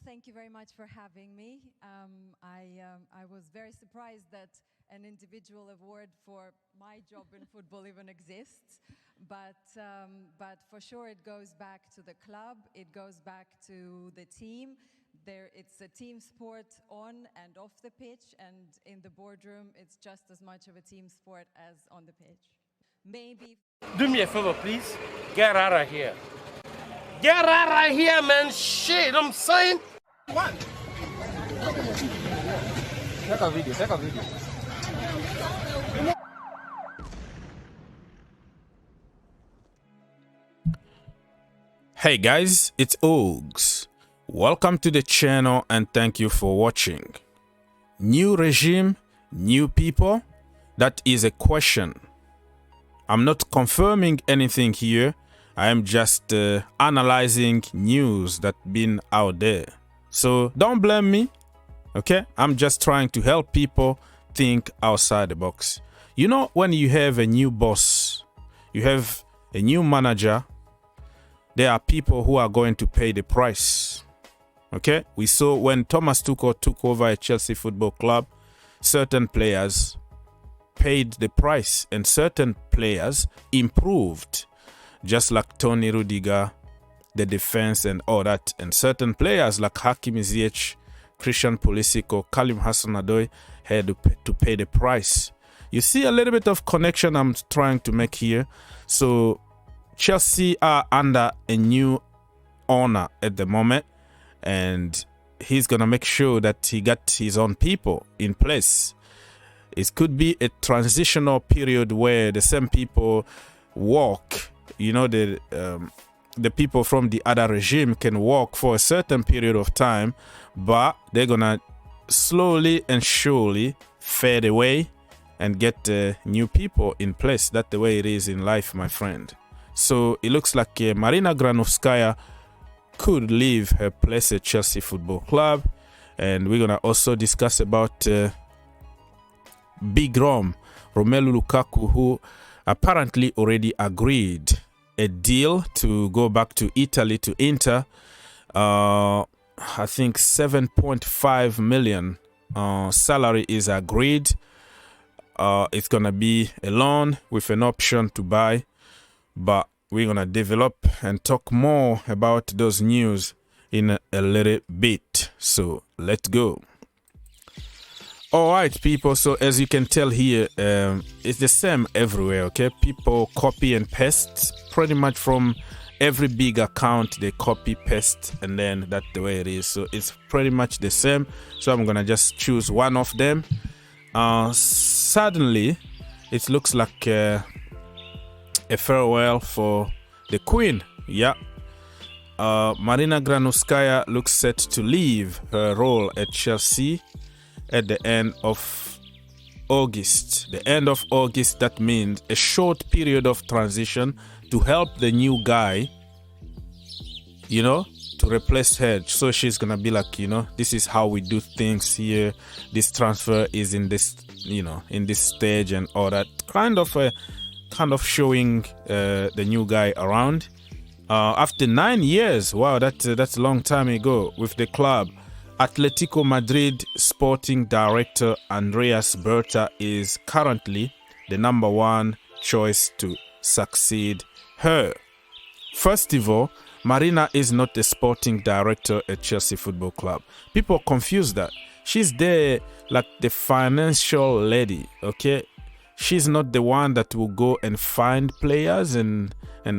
Thank you very much for having me. I was very surprised that an individual award for my job in football even exists, but for sure it goes back to the club, it goes back to the team. It's a team sport on and off the pitch, and in the boardroom it's just as much of a team sport as on the pitch. Maybe... Do me a favor, please. Get out of here. Get out of here, man. Shit, I'm saying. What? Take a video. Hey guys, it's Ogs. Welcome to the channel and thank you for watching. New regime, new people? That is a question. I'm not confirming anything here. I am just analyzing news that's been out there. So don't blame me, okay? I'm just trying to help people think outside the box. You know, when you have a new boss, you have a new manager, there are people who are going to pay the price, okay? We saw when Thomas Tuchel took over a Chelsea Football Club, certain players paid the price and certain players improved, just like Tony Rudiger, the defense and all that, and certain players like Hakim Ziyech, Christian Pulisic or Kalim Hassan-Odoi had to pay the price. You see a little bit of connection I'm trying to make here. So Chelsea are under a new owner at the moment, and he's gonna make sure that he got his own people in place. It could be a transitional period where the same people walk, you know, the people from the other regime can walk for a certain period of time, but they're gonna slowly and surely fade away and get new people in place. That's the way it is in life, my friend. So it looks like Marina Granovskaia could leave her place at Chelsea Football Club, and we're gonna also discuss about Big Romelu Lukaku, who apparently already agreed a deal to go back to Italy to Inter. I think 7.5 million salary is agreed. It's gonna be a loan with an option to buy, but we're gonna develop and talk more about those news in a little bit. So let's go. All right, people, so as you can tell here, it's the same everywhere, okay? People copy and paste pretty much from every big account. They copy, paste, and then that's the way it is. So it's pretty much the same. So I'm gonna just choose one of them. Suddenly, it looks like a farewell for the Queen. Yeah. Marina Granovskaia looks set to leave her role at Chelsea at the end of August. The end of August, that means a short period of transition to help the new guy, you know, to replace her. So she's gonna be like, you know, this is how we do things here. This transfer is in this, you know, in this stage and all that. Kind of showing the new guy around. After 9 years, wow, that's a long time ago with the club. Atletico Madrid sporting director Andreas Berta is currently the #1 choice to succeed her. First of all, Marina is not the sporting director at Chelsea Football Club. People confuse that. She's there like the financial lady, okay? She's not the one that will go and find players and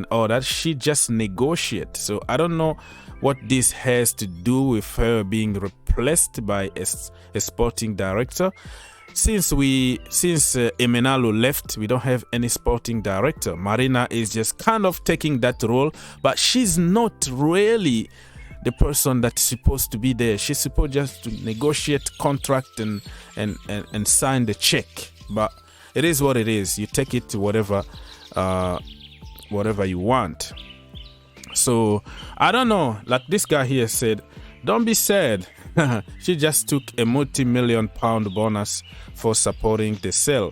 all that. She just negotiates. So I don't know what this has to do with her being replaced by a sporting director. Since Emenalo left, we don't have any sporting director. Marina is just kind of taking that role, but she's not really the person that's supposed to be there. She's supposed just to negotiate contract and sign the check. But it is what it is. You take it to whatever you want. So I don't know, like this guy here said, don't be sad. She just took a multi-million-pound bonus for supporting the sale.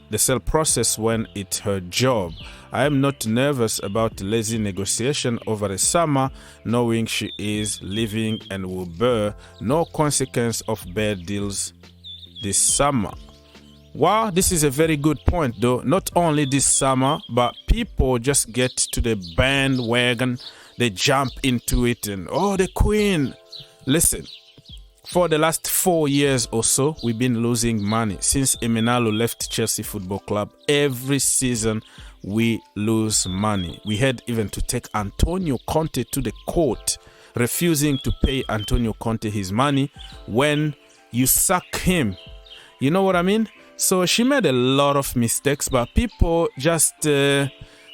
the sale process when it's her job. I am not nervous about lazy negotiation over the summer, knowing she is leaving and will bear no consequence of bad deals this summer. Wow, this is a very good point though. Not only this summer, but people just get to the bandwagon, they jump into it and, oh, the Queen. Listen, for the last 4 years or so, we've been losing money. Since Emenalo left Chelsea Football Club, every season we lose money. We had even to take Antonio Conte to the court, refusing to pay Antonio Conte his money when you sack him. You know what I mean? So she made a lot of mistakes, but people just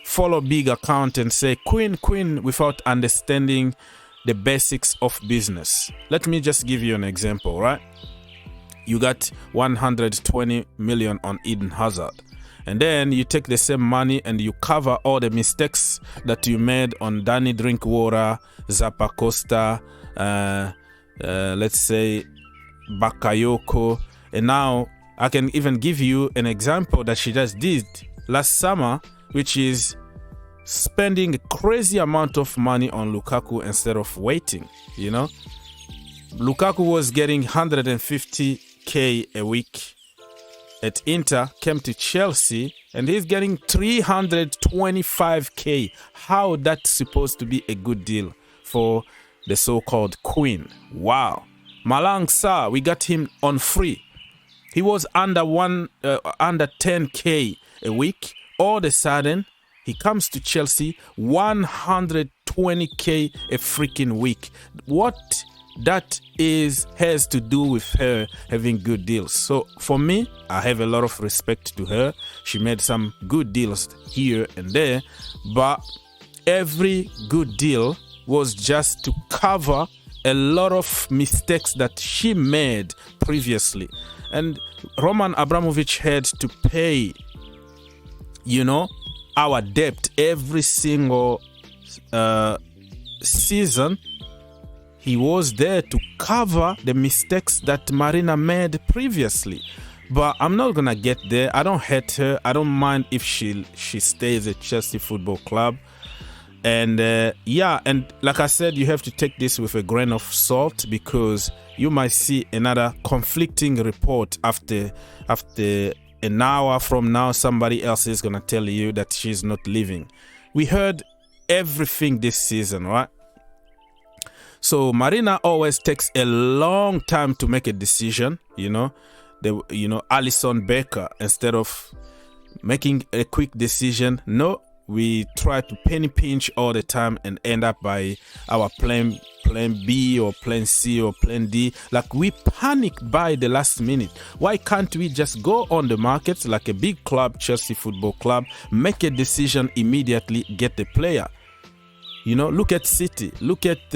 follow big account and say Queen, Queen without understanding the basics of business. Let me just give you an example, right? You got 120 million on Eden Hazard, and then you take the same money and you cover all the mistakes that you made on Danny Drinkwater, Zappa Costa, let's say Bakayoko, and now I can even give you an example that she just did last summer, which is spending a crazy amount of money on Lukaku instead of waiting. You know, Lukaku was getting 150k a week at Inter, came to Chelsea, and he's getting 325k. How that's supposed to be a good deal for the so-called Queen? Wow. Malang Sarr, we got him on free. He was under 10k a week. All of a sudden, he comes to Chelsea, 120k a freaking week. What that has to do with her having good deals. So for me, I have a lot of respect to her. She made some good deals here and there, but every good deal was just to cover a lot of mistakes that she made previously. And Roman Abramovich had to pay, you know, our debt every single season. He was there to cover the mistakes that Marina made previously. But I'm not gonna get there. I don't hate her. I don't mind if she stays at Chelsea Football Club. And yeah, and like I said, you have to take this with a grain of salt, because you might see another conflicting report after an hour from now. Somebody else is gonna tell you that she's not leaving. We heard everything this season, right? So Marina always takes a long time to make a decision. You know, Alisson Becker, instead of making a quick decision, no. We try to penny pinch all the time and end up by our plan B or plan C or plan D. Like, we panic by the last minute. Why can't we just go on the market like a big club, Chelsea Football Club, make a decision immediately, get the player? You know, look at City, look at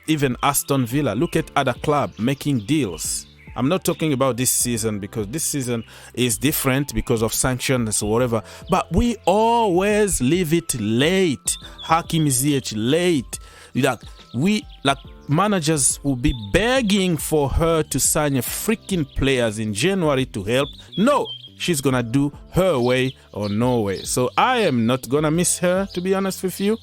even Aston Villa, look at other clubs making deals. I'm not talking about this season, because this season is different because of sanctions or whatever. But we always leave it late. Hakim Ziyech late. Like managers will be begging for her to sign a freaking players in January to help. No, she's gonna do her way or no way. So I am not gonna miss her, to be honest with you.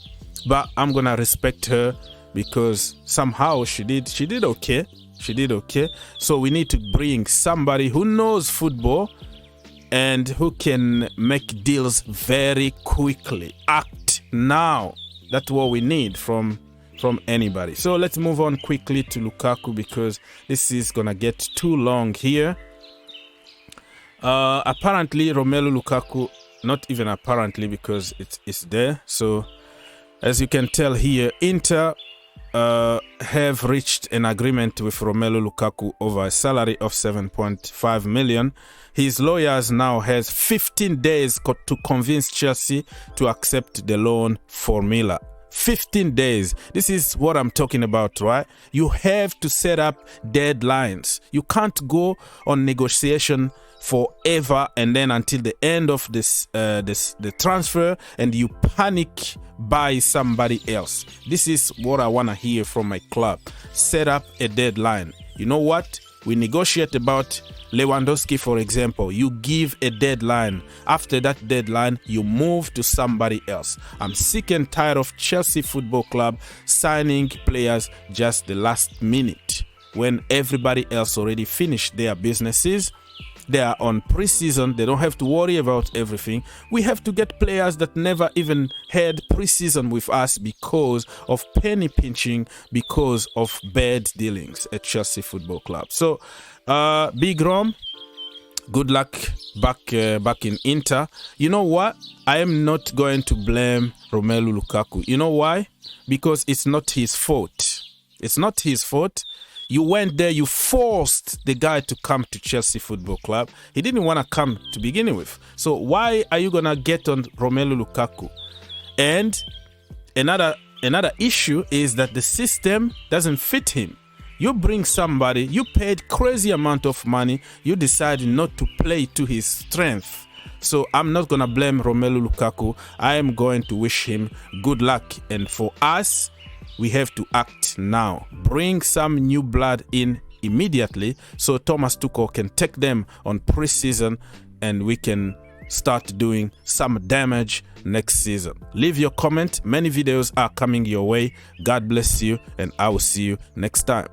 But I'm gonna respect her, because somehow she did okay. She did okay. So we need to bring somebody who knows football and who can make deals very quickly. Act now. That's what we need from anybody. So let's move on quickly to Lukaku, because this is gonna get too long here. Apparently Romelu Lukaku, not even apparently, because it's there. So as you can tell here, Inter have reached an agreement with Romelu Lukaku over a salary of 7.5 million. His lawyers now has 15 days to convince Chelsea to accept the loan formula. 15 days. This is what I'm talking about, right? You have to set up deadlines. You can't go on negotiation forever and then until the end of the transfer and you panic by somebody else. This is what I want to hear from my club. Set up a deadline. You know what? We negotiate about Lewandowski, for example. You give a deadline. After that deadline, you move to somebody else. I'm sick and tired of Chelsea Football Club signing players just the last minute when everybody else already finished their businesses. They are on pre-season. They don't have to worry about everything. We have to get players that never even had pre-season with us because of penny pinching, because of bad dealings at Chelsea Football Club. So, Big Rom, good luck back in Inter. You know what? I am not going to blame Romelu Lukaku. You know why? Because it's not his fault. It's not his fault. You went there, you forced the guy to come to Chelsea Football Club. He didn't want to come to begin with. So why are you going to get on Romelu Lukaku? And another issue is that the system doesn't fit him. You bring somebody, you paid crazy amount of money, you decide not to play to his strength. So I'm not going to blame Romelu Lukaku. I am going to wish him good luck. And for us, we have to act now. Bring some new blood in immediately so Thomas Tuchel can take them on pre-season and we can start doing some damage next season. Leave your comment. Many videos are coming your way. God bless you, and I will see you next time.